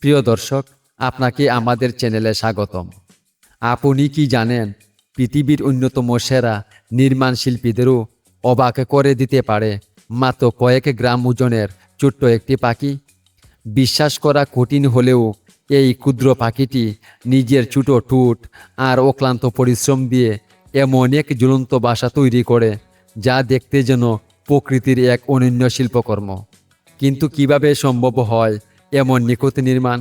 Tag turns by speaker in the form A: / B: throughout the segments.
A: প্রিয় দর্শক, আপনাকে আমাদের চ্যানেলে স্বাগতম। আপনি কি জানেন, পৃথিবীর অন্যতম সেরা নির্মাণ শিল্পীদেরও অবাক করে দিতে পারে মাত্র কয়েক গ্রাম ওজনের ছোট্ট একটি পাখি? বিশ্বাস করা কঠিন হলেও এই ক্ষুদ্র পাখিটি নিজের ছোট ঠোঁট আর অক্লান্ত পরিশ্রম দিয়ে এমন এক ঝুলন্ত বাসা তৈরি করে, যা দেখতে যেন প্রকৃতির এক অনন্য শিল্পকর্ম। কিন্তু কিভাবে সম্ভব হয় এমন নিখুঁত নির্মাণ?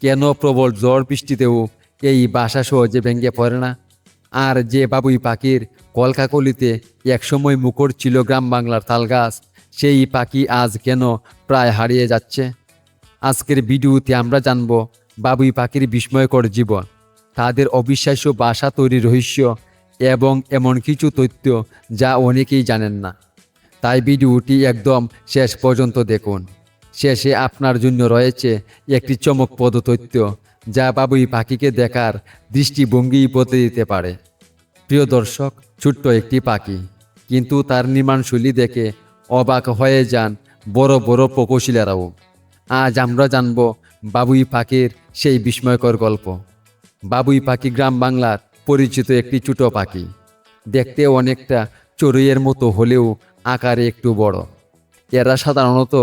A: কেন প্রবল ঝড় বৃষ্টিতেও এই বাসা সহজে ভেঙে পড়ে না? আর যে বাবুই পাখির কলকাকলিতে একসময় মুখর ছিল গ্রাম বাংলার তালগাছ, সেই পাখি আজ কেন প্রায় হারিয়ে যাচ্ছে? আজকের ভিডিওতে আমরা জানব বাবুই পাখির বিস্ময়কর জীবন, তাদের অবিশ্বাস্য বাসা তৈরির রহস্য এবং এমন কিছু তথ্য যা অনেকেই জানেন না। তাই ভিডিওটি একদম শেষ পর্যন্ত দেখুন। শেষে আপনার জন্য রয়েছে একটি চমকপ্রদ তথ্য, যা বাবুই পাখিকে দেখার দৃষ্টিভঙ্গি বদলে দিতে পারে। প্রিয় দর্শক, ছোট্ট একটি পাখি, কিন্তু তার নির্মাণশৈলী দেখে অবাক হয়ে যান বড় বড় প্রকৌশলীরাও। আজ আমরা জানব বাবুই পাখির সেই বিস্ময়কর গল্প। বাবুই পাখি গ্রাম বাংলার পরিচিত একটি ছোট পাখি। দেখতে অনেকটা চড়ুইয়ের মতো হলেও আকারে একটু বড়। এরা সাধারণত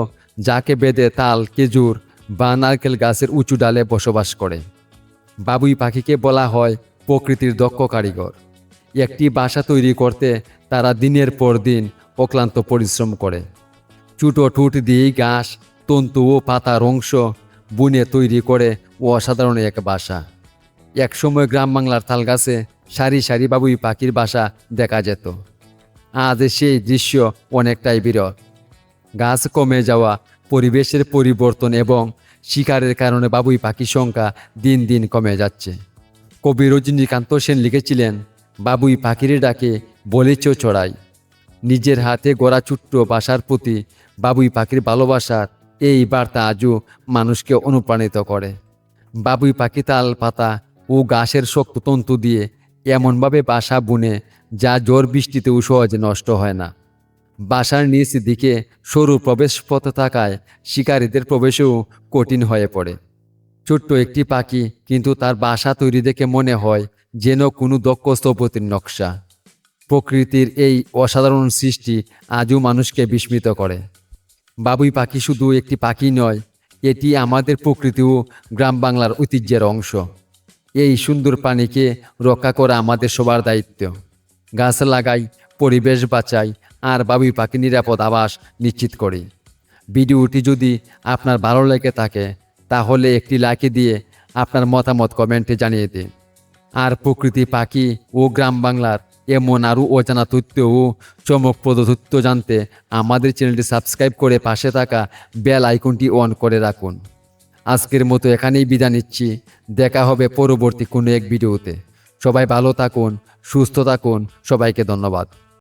A: যাকে বেঁধে তাল, খেজুর বা নারকেল গাছের উঁচু ডালে বসবাস করে। বাবুই পাখিকে বলা হয় প্রকৃতির দক্ষ কারিগর। একটি বাসা তৈরি করতে তারা দিনের পর দিন অক্লান্ত পরিশ্রম করে। ছোট ঠোঁট দিয়েই ঘাস, তন্তু ও পাতার অংশ বুনে তৈরি করে অসাধারণ এক বাসা। একসময় গ্রাম বাংলার তালগাছে সারি সারি বাবুই পাখির বাসা দেখা যেত। আজ সেই দৃশ্য অনেকটাই বিরল। গাছ কমে যাওয়া, পরিবেশের পরিবর্তন এবং শিকারের কারণে বাবুই পাখির সংখ্যা দিন দিন কমে যাচ্ছে। কবি রজনীকান্ত সেন লিখেছিলেন, বাবুই পাখির ডাকে বলেছ চড়াই। নিজের হাতে গড়া ছোট্ট বাসার প্রতি বাবুই পাখির ভালোবাসার এই বার্তা আজও মানুষকে অনুপ্রাণিত করে। বাবুই পাখি তাল পাতা ও ঘাসের শক্ত তন্তু দিয়ে এমনভাবে বাসা বুনে, যা ঝড় বৃষ্টিতেও সহজে নষ্ট হয় না। বাসার নিচ দিকে সরু প্রবেশ পথ থাকায় শিকারীদের প্রবেশেও কঠিন হয়ে পড়ে। ছোট্ট একটি পাখি, কিন্তু তার বাসা তৈরি দেখে মনে হয় যেন কোনো দক্ষ স্থপতির নকশা। প্রকৃতির এই অসাধারণ সৃষ্টি আজও মানুষকে বিস্মিত করে। বাবুই পাখি শুধু একটি পাখি নয়, এটি আমাদের প্রকৃতি ও গ্রাম বাংলার ঐতিহ্যের অংশ। এই সুন্দর প্রাণীকে রক্ষা করা আমাদের সবার দায়িত্ব। গাছ লাগাই, পরিবেশ বাঁচাই, আর বাবুই পাখি নিরাপদ আবাস নিশ্চিত করি। ভিডিওটি যদি আপনার ভালো লেগে থাকে, তাহলে একটি লাইক দিয়ে আপনার মতামত কমেন্টে জানিয়ে দিন। আর প্রকৃতি, পাখি ও গ্রাম বাংলার এমন আরও অজানা তথ্য ও চমকপ্রদ তথ্য জানতে আমাদের চ্যানেলটি সাবস্ক্রাইব করে পাশে থাকা বেল আইকনটি অন করে রাখুন। আজকের মতো এখানেই বিদায় নিচ্ছি। দেখা হবে পরবর্তী কোনো এক ভিডিওতে। সবাই ভালো থাকুন, সুস্থ থাকুন। সবাইকে ধন্যবাদ।